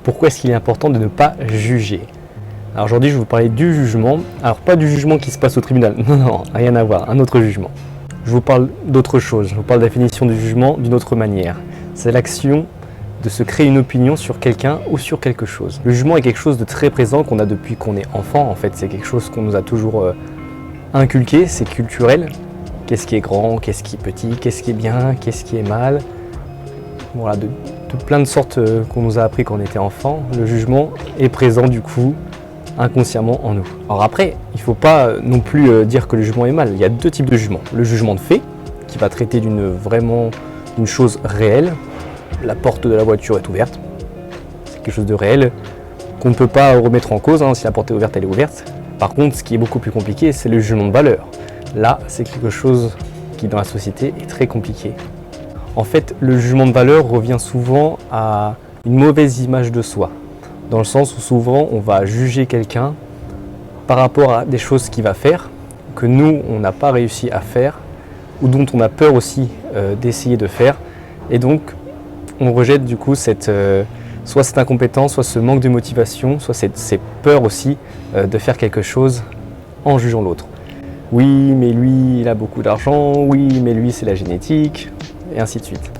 pourquoi est-ce qu'il est important de ne pas juger? Alors aujourd'hui, je vais vous parler du jugement. Alors pas du jugement qui se passe au tribunal, non, rien à voir, un autre jugement. Je vous parle d'autre chose, je vous parle de la définition du jugement d'une autre manière. C'est l'action de se créer une opinion sur quelqu'un ou sur quelque chose. Le jugement est quelque chose de très présent qu'on a depuis qu'on est enfant. En fait, c'est quelque chose qu'on nous a toujours inculqué, c'est culturel. Qu'est-ce qui est grand, qu'est-ce qui est petit, qu'est-ce qui est bien, qu'est-ce qui est mal. Voilà, de plein de sortes qu'on nous a appris quand on était enfant. Le jugement est présent du coup inconsciemment en nous. Alors après, il ne faut pas non plus dire que le jugement est mal. Il y a deux types de jugement. Le jugement de fait, qui va traiter d'une chose réelle. La porte de la voiture est ouverte. C'est quelque chose de réel qu'on ne peut pas remettre en cause. Si la porte est ouverte, elle est ouverte. Par contre, ce qui est beaucoup plus compliqué, c'est le jugement de valeur. Là, c'est quelque chose qui, dans la société, est très compliqué. En fait, le jugement de valeur revient souvent à une mauvaise image de soi. Dans le sens où souvent, on va juger quelqu'un par rapport à des choses qu'il va faire, que nous, on n'a pas réussi à faire, ou dont on a peur aussi d'essayer de faire. Et donc, on rejette du coup soit cette incompétence, soit ce manque de motivation, soit ces peurs aussi de faire quelque chose en jugeant l'autre. Oui, mais lui, il a beaucoup d'argent, oui, mais lui, c'est la génétique, et ainsi de suite.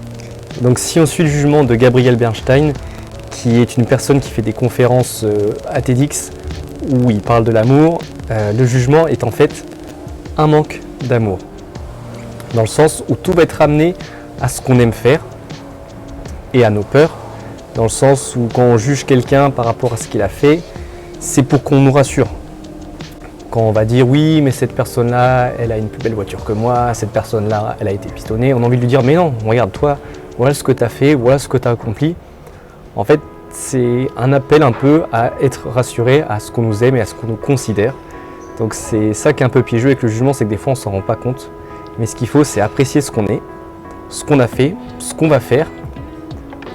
Donc si on suit le jugement de Gabriel Bernstein, qui est une personne qui fait des conférences à TEDx, où il parle de l'amour, le jugement est en fait un manque d'amour. Dans le sens où tout va être amené à ce qu'on aime faire, et à nos peurs, dans le sens où quand on juge quelqu'un par rapport à ce qu'il a fait, c'est pour qu'on nous rassure. Quand on va dire oui, mais cette personne-là, elle a une plus belle voiture que moi, cette personne-là, elle a été pistonnée, on a envie de lui dire mais non, regarde toi, voilà ce que tu as fait, voilà ce que tu as accompli. En fait, c'est un appel un peu à être rassuré à ce qu'on nous aime et à ce qu'on nous considère. Donc c'est ça qui est un peu piégeux avec le jugement, c'est que des fois on ne s'en rend pas compte. Mais ce qu'il faut, c'est apprécier ce qu'on est, ce qu'on a fait, ce qu'on va faire,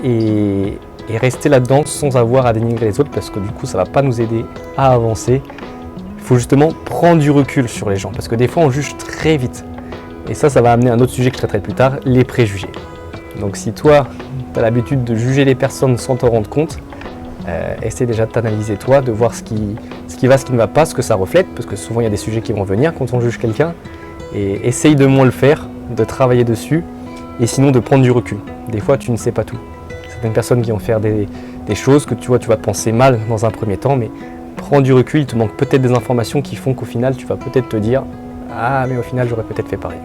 et rester là-dedans sans avoir à dénigrer les autres, parce que du coup ça ne va pas nous aider à avancer. Il faut justement prendre du recul sur les gens, parce que des fois on juge très vite. Et ça va amener à un autre sujet que je traiterai plus tard, les préjugés. Donc si toi, tu as l'habitude de juger les personnes sans t'en rendre compte, essaie déjà de t'analyser toi, de voir ce qui va, ce qui ne va pas, ce que ça reflète, parce que souvent il y a des sujets qui vont venir quand on juge quelqu'un, et essaye de moins le faire, de travailler dessus, et sinon de prendre du recul. Des fois tu ne sais pas tout. Certaines personnes qui vont faire des choses que tu vas penser mal dans un premier temps, mais prends du recul, il te manque peut-être des informations qui font qu'au final tu vas peut-être te dire « Ah mais au final j'aurais peut-être fait pareil ».